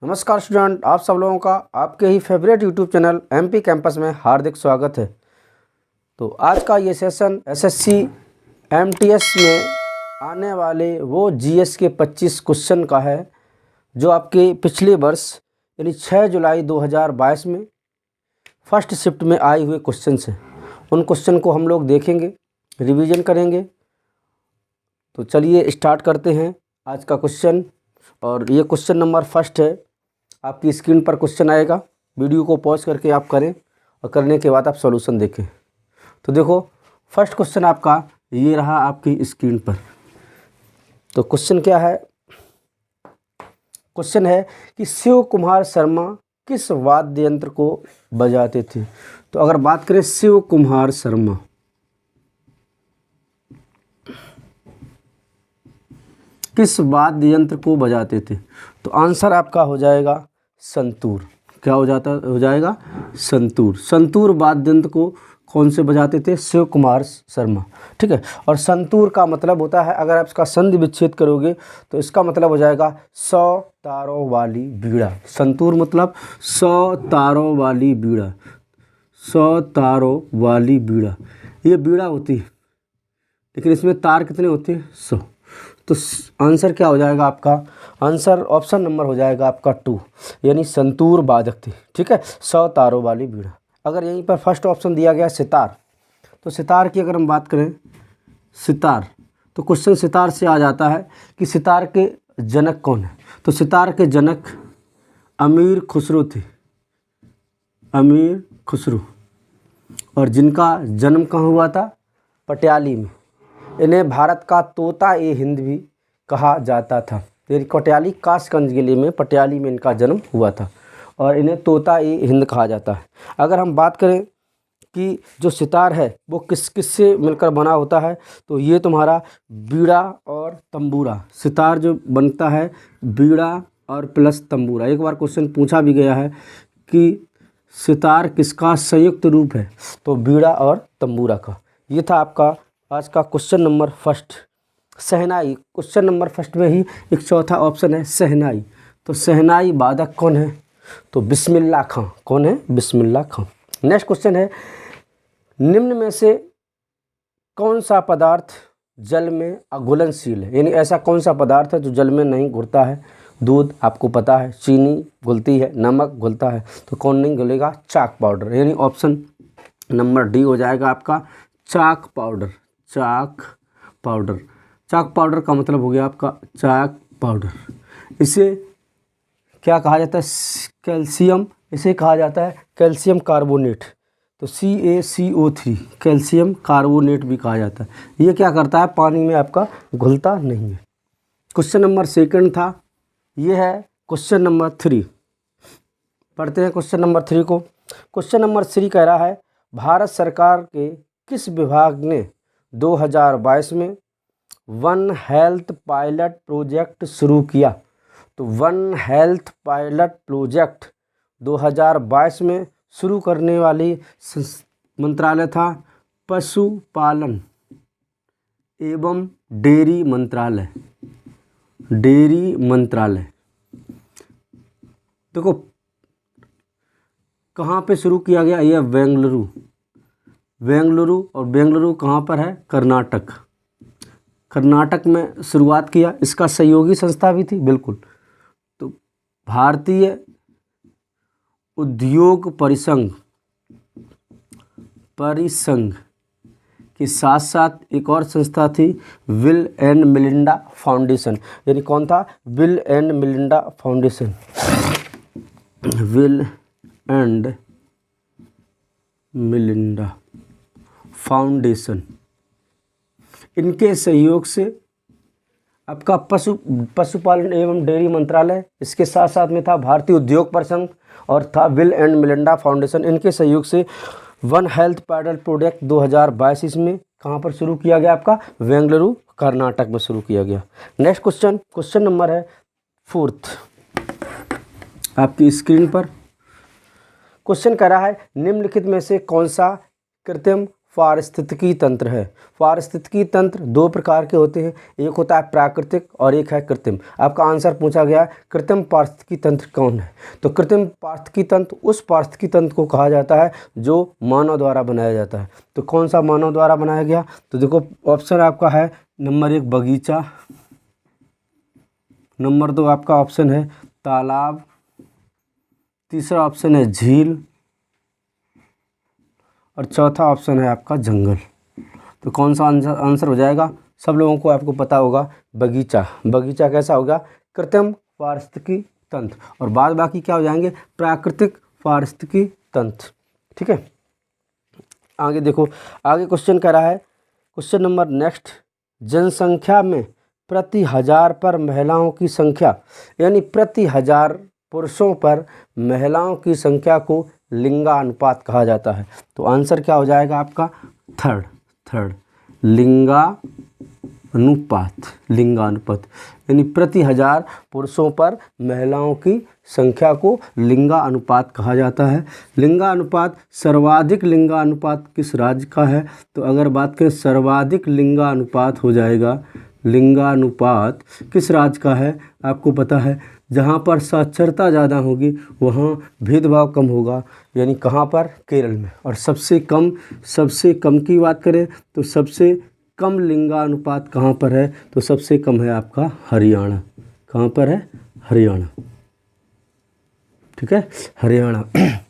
नमस्कार स्टूडेंट, आप सब लोगों का आपके ही favourite YouTube channel MP campus में हार्दिक स्वागत है। तो आज का ये सेशन एसएससी एमटीएस में आने वाले वो जीएस के 25 क्वेश्चन का है जो आपके पिछले वर्ष यानी 6 जुलाई 2022 में फर्स्ट शिफ्ट में आए हुए क्वेश्चन हैं। उन क्वेश्चन को हम लोग देखेंगे, रिवीजन करेंगे। तो चलिए स्टार्ट करते हैं आज का क्वेश्चन। और ये क्वेश्चन नंबर फर्स्ट है। आपकी स्क्रीन पर क्वेश्चन आएगा, वीडियो को पॉज करके आप करें और करने के बाद आप सॉल्यूशन देखें। तो देखो, फर्स्ट क्वेश्चन आपका ये रहा आपकी स्क्रीन पर। तो क्वेश्चन क्या है? क्वेश्चन है कि शिव कुमार शर्मा किस वाद्य यंत्र को बजाते थे। तो अगर बात करें शिव कुमार शर्मा, किस वाद्य यंत्र को बजाते थे, तो आंसर आपका हो जाएगा संतूर। क्या हो जाएगा? संतूर। संतूर वाद्य यंत्र को कौन से बजाते थे? शिव कुमार शर्मा। ठीक है। और संतूर का मतलब होता है, अगर आप इसका संधि विच्छेद करोगे तो इसका मतलब हो जाएगा 100 तारों वाली बीड़ा। संतूर मतलब 100 तारों वाली बीड़ा। 100 तारों वाली बीड़ा, ये बीड़ा होती है, लेकिन इसमें तार कितने होते हैं? 100। तो आंसर क्या हो जाएगा आपका? आंसर ऑप्शन नंबर हो जाएगा आपका 2, यानी संतूर वादक थे। ठीक है, 100 तारों वाली बीड़ा। अगर यहीं पर फर्स्ट ऑप्शन दिया गया सितार, तो सितार की अगर हम बात करें, सितार, तो क्वेश्चन सितार से आ जाता है कि सितार के जनक कौन है। तो सितार के जनक अमीर खुसरो थे। अमीर खुसरो। और जिनका जन्म कहाँ हुआ था? पटियाली में। इन्हें भारत का तोता ए हिंद भी कहा जाता था। पटियाली कासगंज जिले में, पटियाली में इनका जन्म हुआ था और इन्हें तोता ए हिंद कहा जाता है। अगर हम बात करें कि जो सितार है वो किस से मिलकर बना होता है, तो ये तुम्हारा बीड़ा और तंबूरा। सितार जो बनता है बीड़ा और प्लस तंबूरा। एक बार क्वेश्चन पूछा भी गया है कि सितार किसका संयुक्त रूप है, तो बीड़ा और तंबूरा का। ये था आपका आज का क्वेश्चन नंबर फर्स्ट, शहनाई। क्वेश्चन नंबर फर्स्ट में ही एक चौथा ऑप्शन है शहनाई। तो शहनाई वादक कौन है? तो बिस्मिल्लाह खां। कौन है? बिस्मिल्लाह खां। नेक्स्ट क्वेश्चन है, निम्न में से कौन सा पदार्थ जल में अघुलनशील है, यानी ऐसा कौन सा पदार्थ है जो जल में नहीं घुलता है? दूध आपको पता है, चीनी घुलती है, नमक घुलता है, तो कौन नहीं घुलेगा? Chalk powder. यानी ऑप्शन नंबर डी हो जाएगा आपका chalk powder. Chalk powder. Chalk powder का मतलब हो गया आपका चाक पाउडर। इसे क्या कहा जाता है? कैल्शियम। इसे कहा जाता है कैल्शियम कार्बोनेट। तो CaCO3, कैल्शियम कार्बोनेट भी कहा जाता है। ये क्या करता है? पानी में आपका घुलता नहीं है। क्वेश्चन नंबर सेकंड था, ये है क्वेश्चन नंबर 3। पढ़ते हैं क्वेश्चन नंबर 3 को। क्वेश्चन नंबर 3 कह रहा है, भारत सरकार के किस विभाग ने 2022 में वन हेल्थ पायलट प्रोजेक्ट शुरू किया? तो वन हेल्थ पायलट प्रोजेक्ट 2022 में शुरू करने वाली मंत्रालय था पशुपालन एवं डेयरी मंत्रालय। डेयरी मंत्रालय। देखो कहाँ पे शुरू किया गया? यह बेंगलुरु। बेंगलुरु, और बेंगलुरु कहाँ पर है? कर्नाटक। कर्नाटक में शुरुआत किया। इसका सहयोगी संस्था भी थी, बिल्कुल। तो भारतीय उद्योग परिसंघ के साथ साथ एक और संस्था थी, बिल एंड मेलिंडा फाउंडेशन। यानी कौन था? Bill and Melinda foundation. Bill and Melinda foundation. इनके सहयोग से आपका पशुपालन एवं डेयरी मंत्रालय, इसके साथ साथ में था भारतीय उद्योग परिसंघ और था बिल एंड मेलिंडा फाउंडेशन। इनके सहयोग से वन हेल्थ पायलट प्रोजेक्ट 2022 में कहाँ पर शुरू किया गया? आपका बेंगलुरु कर्नाटक में शुरू किया गया। नेक्स्ट क्वेश्चन, क्वेश्चन नंबर है 4 आपकी स्क्रीन पर। क्वेश्चन कह रहा है, निम्नलिखित में से कौन सा कृत्रिम पारिस्थितिकी तंत्र है। पारिस्थितिकी तंत्र दो प्रकार के होते हैं, एक होता है प्राकृतिक और एक है कृत्रिम। आपका आंसर पूछा गया कृत्रिम पारिस्थितिकी तंत्र कौन है, तो कृत्रिम पारिस्थितिकी तंत्र उस पारिस्थितिकी तंत्र को कहा जाता है जो मानव द्वारा बनाया जाता है। तो कौन सा मानव द्वारा बनाया गया, तो देखो ऑप्शन आपका है नंबर 1 बगीचा, नंबर 2 आपका ऑप्शन है तालाब, तीसरा ऑप्शन है झील और चौथा ऑप्शन है आपका जंगल। तो कौन सा आंसर हो जाएगा, सब लोगों को आपको पता होगा बगीचा। बगीचा कैसा होगा, कृत्रिम पारिस्थितिकी तंत्र, और बाद बाकी क्या हो जाएंगे, प्राकृतिक पारिस्थितिकी तंत्र। ठीक है, आगे देखो, आगे क्वेश्चन कह रहा है, क्वेश्चन नंबर नेक्स्ट, जनसंख्या में प्रति हजार पर महिलाओं की संख्या, यानी प्रति हजार पुरुषों पर महिलाओं की संख्या को लिंगानुपात कहा जाता है। तो आंसर क्या हो जाएगा आपका थर्ड लिंगानुपात, यानी प्रति हजार पुरुषों पर महिलाओं की संख्या को लिंगानुपात कहा जाता है। लिंगानुपात, सर्वाधिक लिंगानुपात किस राज्य का है, तो अगर बात करें सर्वाधिक लिंगानुपात हो जाएगा, लिंगानुपात किस राज्य का है, आपको पता है जहाँ पर साक्षरता ज़्यादा होगी वहाँ भेदभाव कम होगा, यानी कहाँ पर, केरल में। और सबसे कम की बात करें तो सबसे कम लिंगानुपात कहाँ पर है, तो सबसे कम है आपका हरियाणा। कहाँ पर है, हरियाणा। ठीक है, हरियाणा।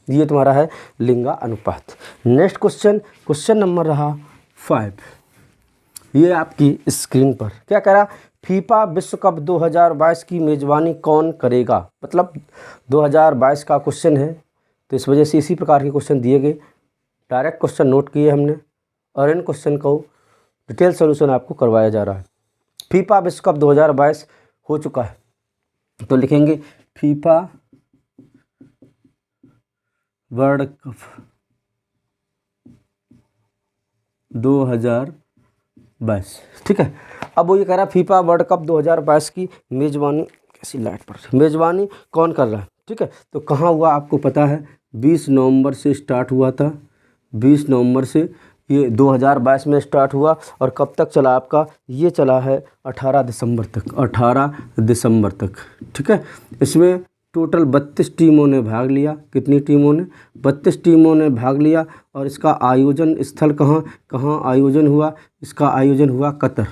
ये तुम्हारा है लिंगानुपात। नेक्स्ट क्वेश्चन नंबर रहा 5, ये आपकी स्क्रीन पर क्या कह रहा, फीफा विश्व कप 2022 की मेज़बानी कौन करेगा, मतलब 2022 का क्वेश्चन है, तो इस वजह से इसी प्रकार के क्वेश्चन दिए गए, डायरेक्ट क्वेश्चन नोट किए हमने और इन क्वेश्चन को डिटेल सॉल्यूशन आपको करवाया जा रहा है। फीफा विश्व कप 2022 हो चुका है, तो लिखेंगे फीफा वर्ल्ड कप 2022। ठीक है, अब वो ये कह रहा है फीफा वर्ल्ड कप 2022 की मेज़बानी, कैसी लाइट पर, मेज़बानी कौन कर रहा है। ठीक है, तो कहाँ हुआ आपको पता है, 20 नवंबर से स्टार्ट हुआ था, 20 नवंबर से ये 2022 में स्टार्ट हुआ और कब तक चला आपका, ये चला है 18 दिसंबर तक, 18 दिसंबर तक। ठीक है, इसमें टोटल 32 टीमों ने भाग लिया। कितनी टीमों ने, 32 टीमों ने भाग लिया। और इसका आयोजन स्थल कहाँ आयोजन हुआ, इसका आयोजन हुआ कतर।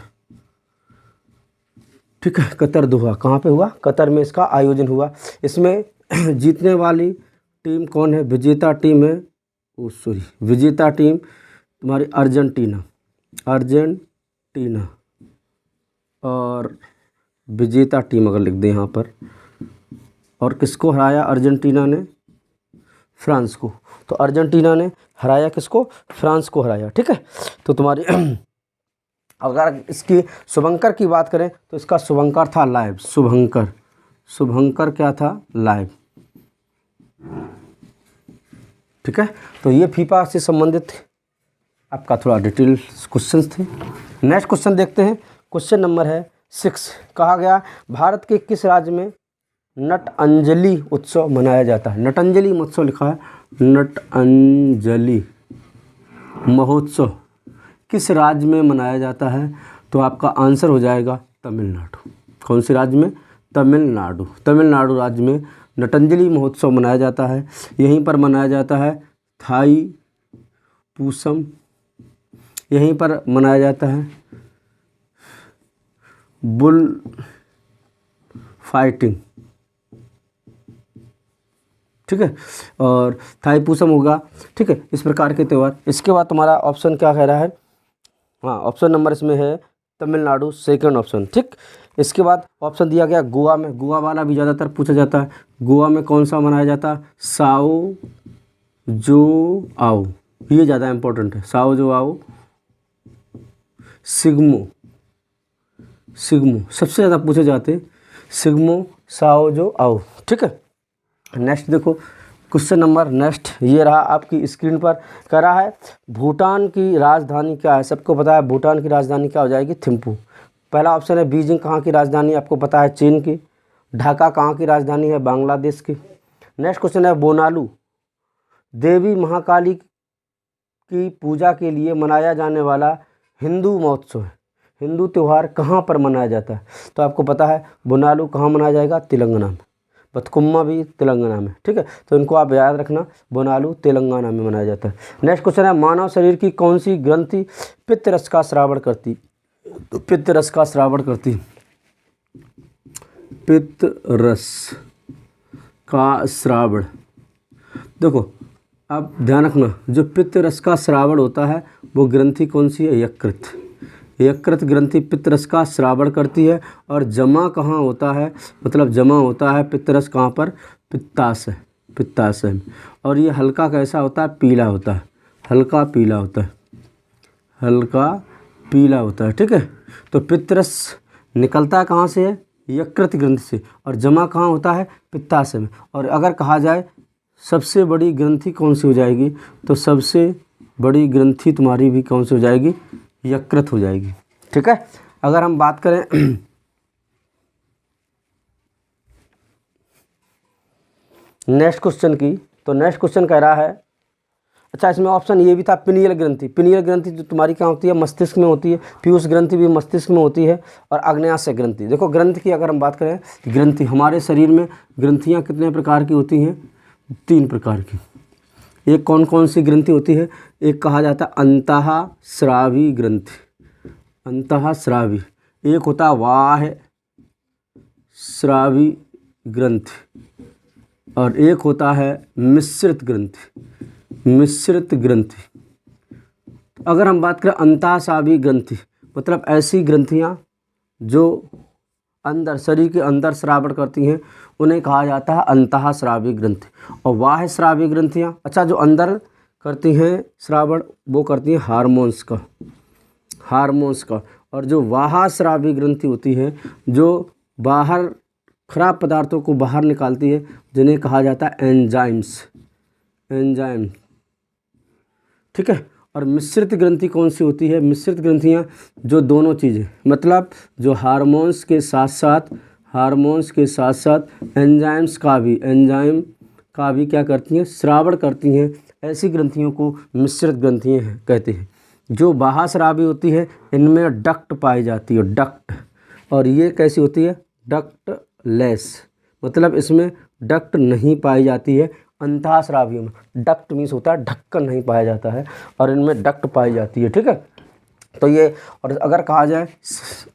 ठीक है, कतर दोहा, कहाँ पे हुआ, कतर में इसका आयोजन हुआ। इसमें जीतने वाली टीम कौन है, विजेता टीम है, विजेता टीम तुम्हारी अर्जेंटीना, और विजेता टीम अगर लिख दें यहाँ पर, और किसको हराया अर्जेंटीना ने, फ्रांस को। तो अर्जेंटीना ने हराया किसको, फ्रांस को हराया। ठीक है, तो तुम्हारी अगर इसकी शुभंकर की बात करें तो इसका शुभंकर था लाइव, शुभंकर क्या था, लाइव। ठीक है, तो ये फीफा से संबंधित आपका थोड़ा डिटेल क्वेश्चंस थे। नेक्स्ट क्वेश्चन देखते हैं, क्वेश्चन नंबर है 6, कहा गया भारत के किस राज्य में नटअंजलि उत्सव मनाया जाता है। नटअंजलि महोत्सव लिखा है, नटअंजलि महोत्सव किस राज्य में मनाया जाता है, तो आपका आंसर हो जाएगा तमिलनाडु। कौन से राज्य में, तमिलनाडु राज्य में नटअंजलि महोत्सव मनाया जाता है। यहीं पर मनाया जाता है थाई पूसम, यहीं पर मनाया जाता है बुल फाइटिंग। ठीक है, और थाईपुसम होगा। ठीक है, इस प्रकार के त्यौहार। इसके बाद तुम्हारा ऑप्शन क्या कह रहा है, हाँ ऑप्शन नंबर इसमें है तमिलनाडु, सेकंड ऑप्शन। ठीक, इसके बाद ऑप्शन दिया गया गोवा में, गोवा वाला भी ज़्यादातर पूछा जाता है। गोवा में कौन सा मनाया जाता है, साओ जो आओ, ये ज़्यादा इम्पोर्टेंट है, साओ जो आओ। सिग्मो सबसे ज़्यादा पूछे जाते, सिग्मो साओ जो आओ। ठीक है, नेक्स्ट देखो क्वेश्चन नंबर नेक्स्ट ये रहा आपकी स्क्रीन पर, कह रहा है भूटान की राजधानी क्या है। सबको पता है भूटान की राजधानी क्या हो जाएगी, थिम्पू। पहला ऑप्शन है बीजिंग, कहाँ की राजधानी आपको पता है, चीन की। ढाका कहाँ की राजधानी है, बांग्लादेश की। नेक्स्ट क्वेश्चन है बोनालू देवी महाकाली की पूजा के लिए मनाया जाने वाला हिंदू महोत्सव है, हिंदू त्यौहार कहाँ पर मनाया जाता है? तो आपको पता है बोनालू कहाँ मनाया जाएगा? तेलंगाना में। बतकुम्मा भी तेलंगाना में, ठीक है। तो इनको आप याद रखना, बोनालू तेलंगाना में मनाया जाता है। नेक्स्ट क्वेश्चन है, मानव शरीर की कौन सी ग्रंथि पित्त रस का श्रावण करती? तो पित्त रस का श्रावण करती, पित्त रस का श्रावण। देखो आप ध्यान रखना, जो पित्त रस का श्रावण होता है वो ग्रंथि कौन सी है? यकृत। यकृत ग्रंथि पित्त रस का श्रावण करती है। और जमा कहाँ होता है? मतलब जमा होता है पित्त रस कहाँ पर? पित्ताशय, पित्ताशय में। और ये हल्का कैसा होता है? पीला होता है, हल्का पीला होता है, हल्का पीला होता है, ठीक है। तो पित्त रस निकलता कहाँ से है? यकृत ग्रंथि से। और जमा कहाँ होता है? पित्ताशय में। और अगर कहा जाए सबसे बड़ी ग्रंथि कौन सी हो जाएगी? तो सबसे बड़ी ग्रंथि तुम्हारी भी कौन सी हो जाएगी? यकृत हो जाएगी, ठीक है। अगर हम बात करें नेक्स्ट क्वेश्चन की, तो नेक्स्ट क्वेश्चन कह रहा है, अच्छा इसमें ऑप्शन ये भी था पिनियल ग्रंथि। पिनियल ग्रंथि जो तुम्हारी क्या होती है? मस्तिष्क में होती है। पीयूष ग्रंथि भी मस्तिष्क में होती है। और आग्नेयाशय ग्रंथि, देखो ग्रंथि की अगर हम बात करें, ग्रंथि हमारे शरीर में ग्रंथियाँ कितने प्रकार की होती हैं? 3 प्रकार की। एक कौन कौन सी ग्रंथि होती है? एक कहा जाता है अंतःस्रावी ग्रंथि, अंतःस्रावी। एक होता है बाह्य स्रावी ग्रंथि। और एक होता है मिश्रित ग्रंथि, मिश्रित ग्रंथि। अगर हम बात करें अंतःस्रावी ग्रंथि, मतलब ऐसी ग्रंथियां जो अंदर शरीर के अंदर श्रावण करती हैं, उन्हें कहा जाता है अंतःस्रावी ग्रंथि। और बाह्य स्रावी ग्रंथियां, अच्छा जो अंदर करती हैं श्रावण, वो करती हैं हार्मोन्स का, हार्मोन्स का। और जो बाह्य स्रावी ग्रंथि होती है, जो बाहर खराब पदार्थों को बाहर निकालती है, जिन्हें कहा जाता है एंजाइम्स, एंजाइम, ठीक है। और मिश्रित ग्रंथि कौन सी होती है? मिश्रित ग्रंथियां जो दोनों चीज़ें, मतलब जो हार्मोन्स के साथ साथ, हार्मोन्स के साथ साथ एंजाइम्स का भी, एंजाइम का भी क्या करती हैं? श्रावण करती हैं। ऐसी ग्रंथियों को मिश्रित ग्रंथियां कहते हैं। जो बाह्य स्रावी होती है, इनमें डक्ट पाई जाती है, डक्ट। और ये कैसी होती है? डक्टलेस, मतलब इसमें डक्ट नहीं पाई जाती है। अंतःस्रावियों में डक्ट मीन्स होता है ढक्कन नहीं पाया जाता है, और इनमें डक्ट पाई जाती है, ठीक है। तो ये, और अगर कहा जाए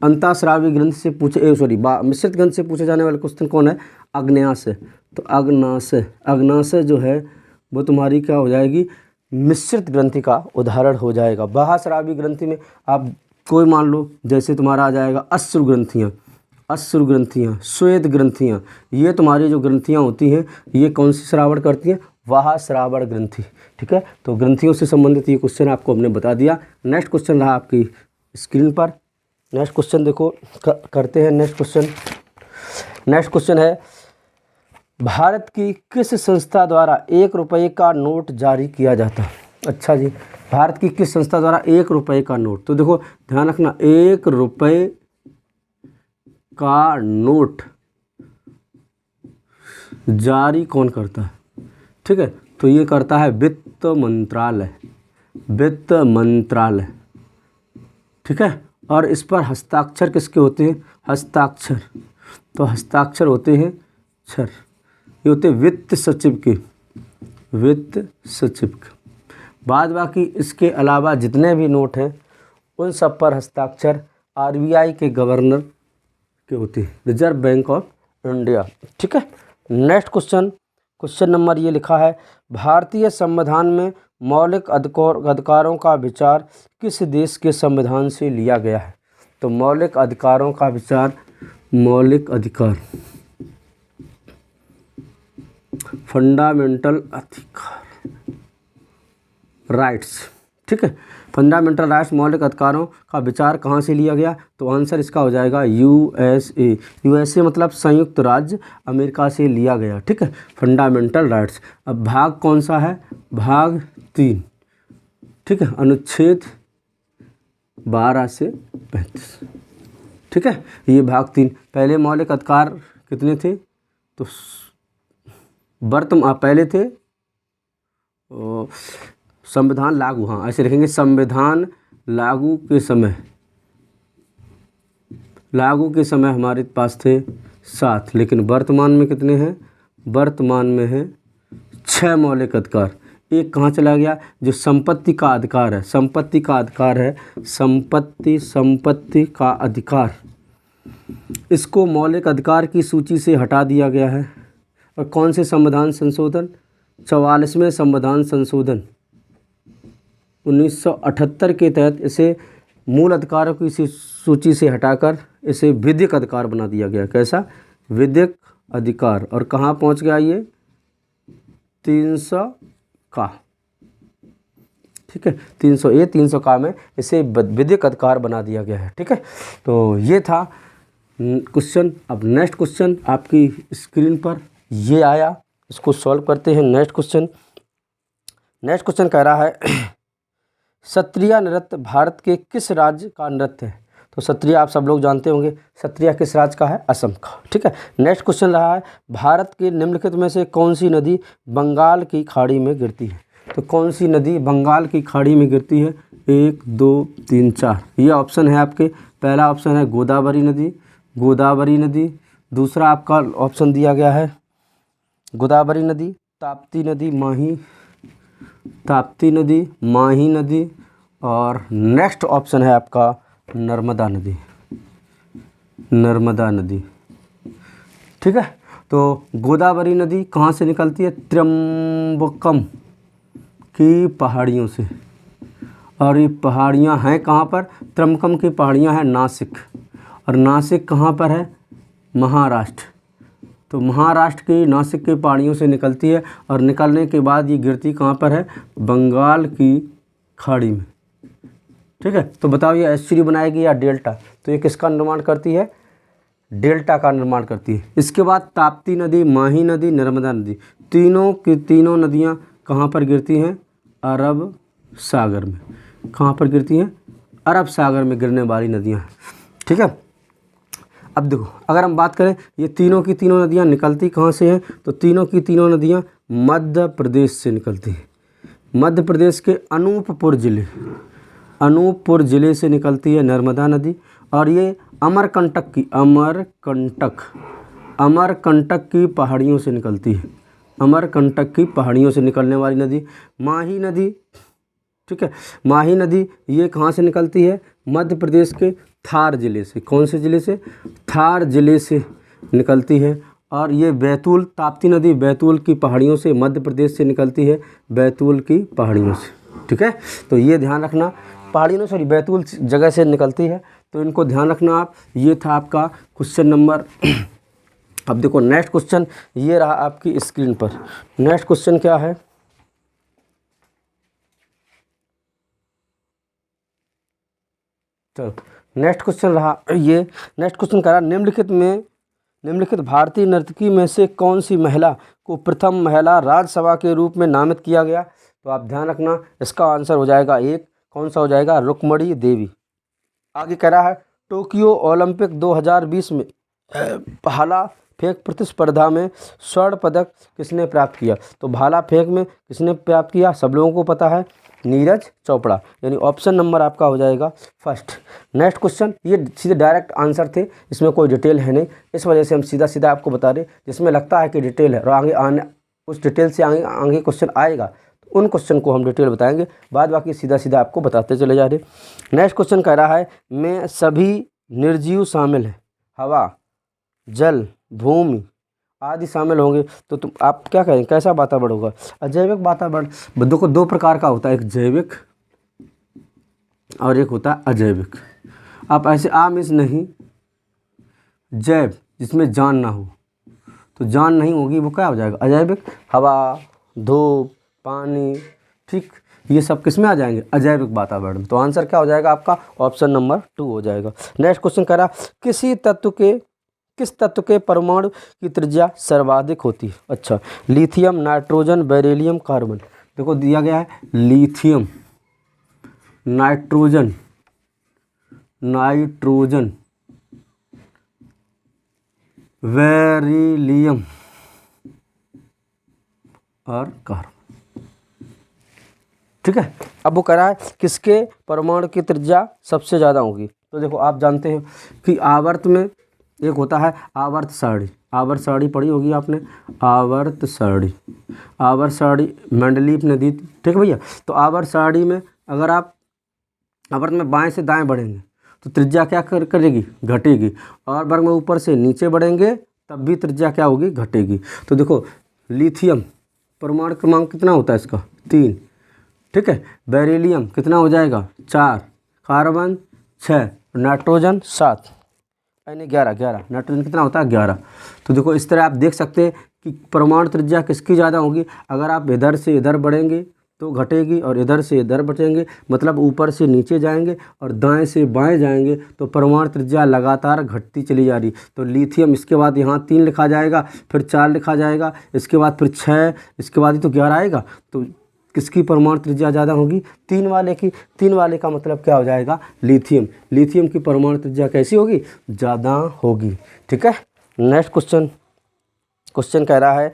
अंतःस्रावी ग्रंथि से पूछे, सॉरी मिश्रित ग्रंथि से पूछे जाने वाले क्वेश्चन कौन है? आग्नेयाशय। तो आग्नाशय, आग्नाशय जो है वो तुम्हारी क्या हो जाएगी? मिश्रित ग्रंथि का उदाहरण हो जाएगा। बाह्य स्रावी ग्रंथि में आप कोई मान लो, जैसे तुम्हारा आ जाएगा अश्रु ग्रंथियाँ, अश्रु ग्रंथियाँ, श्वेत ग्रंथियाँ। ये तुम्हारी जो ग्रंथियाँ होती हैं, ये कौन सी श्रावण करती हैं? बाह्य श्रावण ग्रंथि, ठीक है। तो ग्रंथियों से संबंधित ये क्वेश्चन आपको हमने बता दिया। नेक्स्ट क्वेश्चन रहा आपकी स्क्रीन पर। नेक्स्ट क्वेश्चन देखो, करते हैं नेक्स्ट क्वेश्चन। नेक्स्ट क्वेश्चन है, भारत की किस संस्था द्वारा 1 रुपये का नोट जारी किया जाता है? अच्छा जी, भारत की किस संस्था द्वारा 1 रुपये का नोट? तो देखो ध्यान रखना, 1 रुपये का नोट जारी कौन करता है? ठीक है, तो ये करता है वित्त मंत्रालय, वित्त मंत्रालय, ठीक है। और इस पर हस्ताक्षर किसके होते हैं? हस्ताक्षर, तो हस्ताक्षर होते हैं छर, ये होते हैं वित्त सचिव के, वित्त सचिव के। बाद बाकी इसके अलावा जितने भी नोट हैं उन सब पर हस्ताक्षर आरबीआई के गवर्नर के होते हैं, रिजर्व बैंक ऑफ इंडिया, ठीक है। नेक्स्ट क्वेश्चन, क्वेश्चन नंबर ये लिखा है, भारतीय संविधान में मौलिक अधिकारों का विचार किस देश के संविधान से लिया गया है? तो मौलिक अधिकारों का विचार, मौलिक अधिकार, फंडामेंटल अधिकार, राइट्स, ठीक है। फंडामेंटल राइट्स, मौलिक अधिकारों का विचार कहाँ से लिया गया? तो आंसर इसका हो जाएगा यूएसए, यूएसए मतलब संयुक्त राज्य अमेरिका से लिया गया, ठीक है, फंडामेंटल राइट्स। अब भाग कौन सा है? भाग 3, ठीक है, अनुच्छेद 12 से 35, ठीक है, ये भाग 3। पहले मौलिक अधिकार कितने थे? तो पहले थे संविधान लागू, हाँ ऐसे लिखेंगे, संविधान लागू के समय, लागू के समय हमारे पास थे 7, लेकिन वर्तमान में कितने हैं? वर्तमान में है 6 मौलिक अधिकार। एक कहाँ चला गया? जो संपत्ति का अधिकार है, संपत्ति का अधिकार है, संपत्ति का अधिकार, इसको मौलिक अधिकार की सूची से हटा दिया गया है। और कौन से संविधान संशोधन? 44वें संविधान संशोधन 1978 के तहत इसे मूल अधिकारों की सूची से हटाकर इसे विधिक अधिकार बना दिया गया। कैसा? विधिक अधिकार। और कहाँ पहुँच गया ये? 300 का, ठीक है, 300A 300 का में इसे विधिक अधिकार बना दिया गया है। ठीक है, तो ये था क्वेश्चन। अब नेक्स्ट क्वेश्चन आपकी स्क्रीन पर ये आया, इसको सॉल्व करते हैं। नेक्स्ट क्वेश्चन कह रहा है सत्रिया नृत्य भारत के किस राज्य का नृत्य है? तो सत्रिया आप सब लोग जानते होंगे, सत्रिया किस राज्य का है? असम का। ठीक है, नेक्स्ट क्वेश्चन रहा है भारत के निम्नलिखित में से कौन सी नदी बंगाल की खाड़ी में गिरती है? तो कौन सी नदी बंगाल की खाड़ी में गिरती है? 1 2 3 4 ये ऑप्शन है आपके। पहला ऑप्शन है गोदावरी नदी, गोदावरी नदी। दूसरा आपका ऑप्शन दिया गया है गोदावरी नदी, ताप्ती नदी, ताप्ती नदी, माही नदी, और नेक्स्ट ऑप्शन है आपका नर्मदा नदी, नर्मदा नदी। ठीक है, तो गोदावरी नदी कहाँ से निकलती है? त्र्यंबकम की पहाड़ियों से। और ये पहाड़ियाँ हैं कहाँ पर? त्र्यंबकम की पहाड़ियाँ हैं नासिक। और नासिक कहाँ पर है? महाराष्ट्र। तो महाराष्ट्र की नासिक की पहाड़ियों से निकलती है और निकलने के बाद ये गिरती कहाँ पर है? बंगाल की खाड़ी में। ठीक है, तो बताओ ये एस्चुरी बनाएगी या डेल्टा? तो ये किसका निर्माण करती है? डेल्टा का निर्माण करती है। इसके बाद ताप्ती नदी, माही नदी, नर्मदा नदी, तीनों की तीनों नदियाँ कहाँ पर गिरती हैं? अरब सागर में। कहाँ पर गिरती हैं? अरब सागर में गिरने वाली नदियाँ हैं। ठीक है, अब देखो अगर हम बात करें ये तीनों की तीनों नदियाँ निकलती कहाँ से हैं? तो तीनों की तीनों नदियाँ मध्य प्रदेश से निकलती हैं। मध्य प्रदेश के अनूपपुर ज़िले से निकलती है नर्मदा नदी। और ये अमरकंटक की पहाड़ियों से निकलती है। अमरकंटक की पहाड़ियों से निकलने वाली नदी माही नदी। ठीक है, माही नदी ये कहाँ से निकलती है? मध्य प्रदेश के थार ज़िले से। कौन से ज़िले से? थार ज़िले से निकलती है। और ये बैतूल, ताप्ती नदी बैतूल की पहाड़ियों से, मध्य प्रदेश से निकलती है, बैतूल की पहाड़ियों से। ठीक है, तो ये ध्यान रखना, पहाड़ियों सॉरी बैतूल जगह से निकलती है, तो इनको ध्यान रखना आप। ये था आपका क्वेश्चन नंबर। अब देखो नेक्स्ट क्वेश्चन ये रहा आपकी स्क्रीन पर। नेक्स्ट क्वेश्चन क्या है? चलो नेक्स्ट क्वेश्चन रहा ये। नेक्स्ट क्वेश्चन कह रहा निम्नलिखित भारतीय नर्तकी में से कौन सी महिला को प्रथम महिला राज्यसभा के रूप में नामित किया गया? तो आप ध्यान रखना, इसका आंसर हो जाएगा एक, कौन सा हो जाएगा? रुक्मणी देवी। आगे कह रहा है टोक्यो ओलंपिक 2020 में भाला फेंक प्रतिस्पर्धा में स्वर्ण पदक किसने प्राप्त किया? तो भाला फेंक में किसने प्राप्त किया? सब लोगों को पता है, नीरज चोपड़ा। यानी ऑप्शन नंबर आपका हो जाएगा फर्स्ट। नेक्स्ट क्वेश्चन ये सीधे डायरेक्ट आंसर थे, इसमें कोई डिटेल है नहीं, इस वजह से हम सीधा सीधा आपको बता रहे। जिसमें लगता है कि डिटेल है और आगे उस डिटेल से आगे क्वेश्चन आएगा तो उन क्वेश्चन को हम डिटेल बताएंगे, बाद बाकी सीधा सीधा आपको बताते चले जा रहे। नेक्स्ट क्वेश्चन कह रहा है में सभी निर्जीव शामिल है, हवा, जल, भूमि आदि शामिल होंगे, तो तुम आप क्या कहें कैसा वातावरण होगा? अजैविक वातावरण। देखो दो प्रकार का होता है, एक जैविक और एक होता है अजैविक। आप ऐसे आम इस नहीं, जैव जिसमें जान ना हो, तो जान नहीं होगी वो क्या हो जाएगा? अजैविक। हवा, धूप, पानी, ठीक, ये सब किस में आ जाएंगे? अजैविक वातावरण। तो आंसर क्या हो जाएगा आपका? ऑप्शन नंबर 2 हो जाएगा। नेक्स्ट क्वेश्चन कह रहा किस तत्व के परमाणु की त्रिज्या सर्वाधिक होती है? अच्छा, लिथियम, नाइट्रोजन, बेरिलियम, कार्बन। देखो दिया गया है लिथियम, नाइट्रोजन, बेरिलियम और कार्बन। ठीक है। अब वो कह रहा है किसके परमाणु की त्रिज्या सबसे ज़्यादा होगी। तो देखो आप जानते हो कि आवर्त में एक होता है आवर्त सारणी, आवर्त सारणी पढ़ी होगी आपने, आवर्त सारणी, आवर्त सारणी मेंडलीफ ने दी थी, ठीक है भैया। तो आवर्त सारणी में अगर आप आवर्त में बाएं से दाएं बढ़ेंगे तो त्रिज्या क्या करेगी, घटेगी, और वर्ग में ऊपर से नीचे बढ़ेंगे तब भी त्रिज्या क्या होगी, घटेगी। तो देखो लिथियम परमाणु क्रमांक कितना होता है इसका, 3, ठीक है। बेरिलियम कितना हो जाएगा, 4, कार्बन 6, नाइट्रोजन 7, यानी 11, नाइट्रोजन कितना होता है, 11। तो देखो इस तरह आप देख सकते हैं कि परमाणु त्रिज्या किसकी ज़्यादा होगी। अगर आप इधर से इधर बढ़ेंगे तो घटेगी, और इधर से इधर बढ़ेंगे मतलब ऊपर से नीचे जाएंगे, और दाएं से बाएं जाएंगे तो परमाणु त्रिज्या लगातार घटती चली जा रही। तो लिथियम इसके बाद यहाँ 3 लिखा जाएगा, फिर 4 लिखा जाएगा, इसके बाद फिर 6, इसके बाद ही तो 11 आएगा। तो किसकी परमाणु त्रिज्या ज़्यादा होगी, 3 वाले की। 3 वाले का मतलब क्या हो जाएगा, लिथियम। लिथियम की परमाणु त्रिज्या कैसी होगी, ज़्यादा होगी, ठीक है। नेक्स्ट क्वेश्चन कह रहा है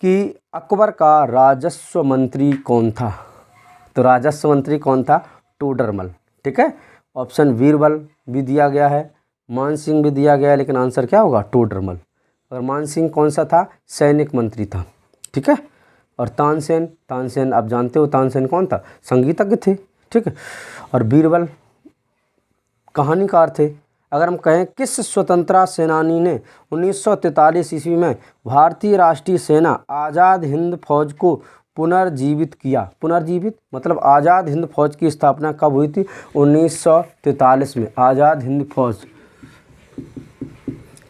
कि अकबर का राजस्व मंत्री कौन था। तो राजस्व मंत्री कौन था, टोडरमल, ठीक है। ऑप्शन बीरबल भी दिया गया है, मान सिंह भी दिया गया है, लेकिन आंसर क्या होगा, टोडरमल। और मान सिंह कौन सा था, सैनिक मंत्री था, ठीक है। और तानसेन आप जानते हो तानसेन कौन था, संगीतज्ञ थे, ठीक है। और बीरबल कहानीकार थे। अगर हम कहें किस स्वतंत्रता सेनानी ने 1943 ईस्वी में भारतीय राष्ट्रीय सेना आज़ाद हिंद फौज को पुनर्जीवित किया, पुनर्जीवित मतलब आज़ाद हिंद फौज की स्थापना कब हुई थी, 1943 में। आज़ाद हिंद फौज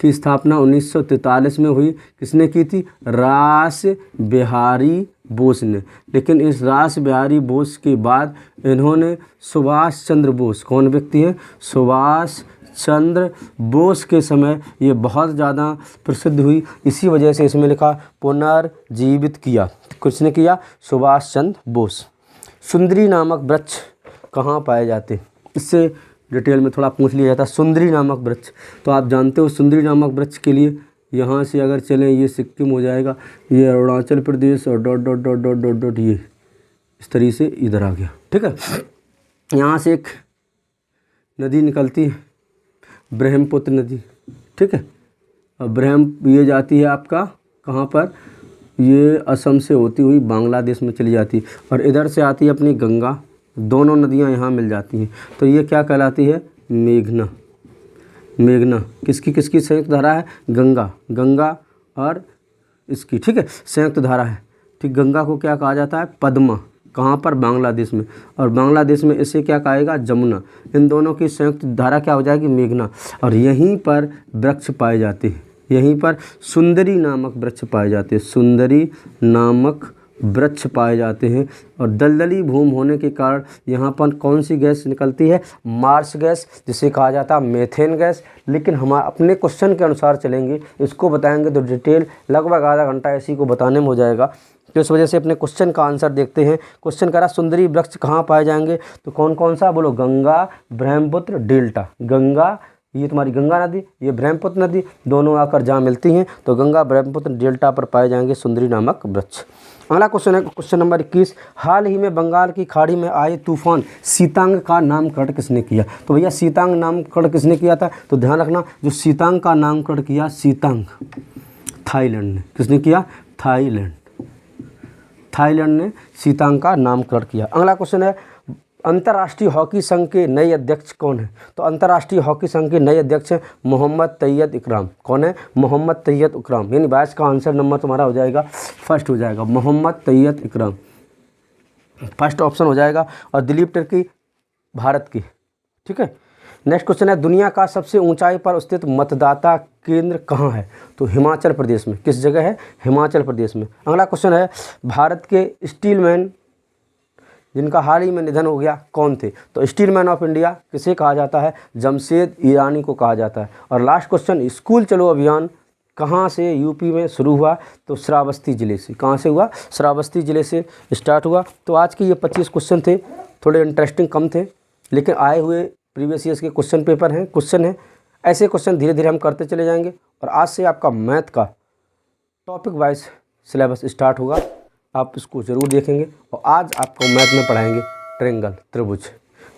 की स्थापना 1943 में हुई। किसने की थी, रास बिहारी बोस ने। लेकिन इस रास बिहारी बोस के बाद इन्होंने सुभाष चंद्र बोस, कौन व्यक्ति है, सुभाष चंद्र बोस के समय ये बहुत ज़्यादा प्रसिद्ध हुई, इसी वजह से इसमें लिखा पुनर्जीवित किया। किसने किया, सुभाष चंद्र बोस। सुंदरी नामक वृक्ष कहाँ पाए जाते, इससे डिटेल में थोड़ा पूछ लिया जाता है। सुंदरी नामक वृक्ष, तो आप जानते हो सुंदरी नामक वृक्ष के लिए यहाँ से अगर चलें ये सिक्किम हो जाएगा, ये अरुणाचल प्रदेश, और dot dot dot dot dot dot ये इस तरीके से इधर आ गया, ठीक है। यहाँ से एक नदी निकलती है, ब्रह्मपुत्र नदी, ठीक है। और ये जाती है आपका कहाँ पर, ये असम से होती हुई बांग्लादेश में चली जाती है, और इधर से आती है अपनी गंगा। दोनों नदियाँ यहाँ मिल जाती हैं, तो ये क्या कहलाती है, मेघना। मेघना किसकी संयुक्त धारा है, गंगा और इसकी, ठीक है, संयुक्त धारा है, ठीक। गंगा को क्या कहा जाता है, पद्मा, कहाँ पर, बांग्लादेश में। और बांग्लादेश में इसे क्या कहेगा, जमुना। इन दोनों की संयुक्त धारा क्या हो जाएगी, मेघना। और यहीं पर वृक्ष पाए जाते हैं, यहीं पर सुंदरी नामक वृक्ष पाए जाते हैं, सुंदरी नामक वृक्ष पाए जाते हैं। और दलदली भूमि होने के कारण यहाँ पर कौन सी गैस निकलती है, मार्स गैस, जिसे कहा जाता है मेथेन गैस। लेकिन हम अपने क्वेश्चन के अनुसार चलेंगे, इसको बताएंगे तो डिटेल लगभग आधा घंटा इसी को बताने में हो जाएगा। तो इस वजह से अपने क्वेश्चन का आंसर देखते हैं। क्वेश्चन करा सुंदरी वृक्ष कहाँ पाए जाएंगे, तो कौन कौन सा बोलो, गंगा, ब्रह्मपुत्र, डेल्टा। गंगा, ये तुम्हारी गंगा नदी, ये ब्रह्मपुत्र नदी, दोनों आकर जहाँ मिलती हैं तो गंगा ब्रह्मपुत्र डेल्टा पर पाए जाएंगे सुंदरी नामक वृक्ष। अगला क्वेश्चन है क्वेश्चन नंबर 21। हाल ही में बंगाल की खाड़ी में आए तूफान सीतांग का नामकरण किसने किया। तो भैया सीतांग नामकरण किसने किया था, तो ध्यान रखना, जो सीतांग का नामकरण किया, सीतांग थाईलैंड ने। किसने किया, थाईलैंड ने सीतांग का नामकरण किया। अगला क्वेश्चन है अंतर्राष्ट्रीय हॉकी संघ के नए अध्यक्ष कौन है। तो अंतर्राष्ट्रीय हॉकी संघ के नए अध्यक्ष हैं मोहम्मद तैयब इकराम। कौन है, मोहम्मद तैयब इकराम। यानी 22 का आंसर नंबर तुम्हारा हो जाएगा फर्स्ट, हो जाएगा मोहम्मद तैयब इकराम, फर्स्ट ऑप्शन हो जाएगा। और दिलीप टर्की भारत की, ठीक है। नेक्स्ट क्वेश्चन है दुनिया का सबसे ऊंचाई पर स्थित मतदाता केंद्र कहाँ है। तो हिमाचल प्रदेश में। किस जगह है, हिमाचल प्रदेश में। अगला क्वेश्चन है भारत के स्टीलमैन जिनका हाल ही में निधन हो गया कौन थे। तो स्टीलमैन ऑफ इंडिया किसे कहा जाता है, जमशेद ईरानी को कहा जाता है। और लास्ट क्वेश्चन, स्कूल चलो अभियान कहाँ से यूपी में शुरू हुआ। तो श्रावस्ती ज़िले से। कहाँ से हुआ, श्रावस्ती ज़िले से स्टार्ट हुआ। तो आज के ये 25 क्वेश्चन थे, थोड़े इंटरेस्टिंग कम थे, लेकिन आए हुए प्रीवियस ईयर्स के क्वेश्चन हैं। ऐसे क्वेश्चन धीरे धीरे हम करते चले जाएंगे। और आज से आपका मैथ का टॉपिक वाइज सिलेबस स्टार्ट होगा। आप इसको ज़रूर देखेंगे। और आज आपको मैथ में पढ़ाएंगे ट्रायंगल, त्रिभुज।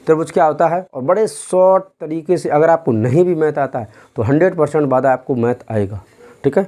त्रिभुज क्या होता है, और बड़े शॉर्ट तरीके से, अगर आपको नहीं भी मैथ आता है तो 100% बाद आपको मैथ आएगा। ठीक है।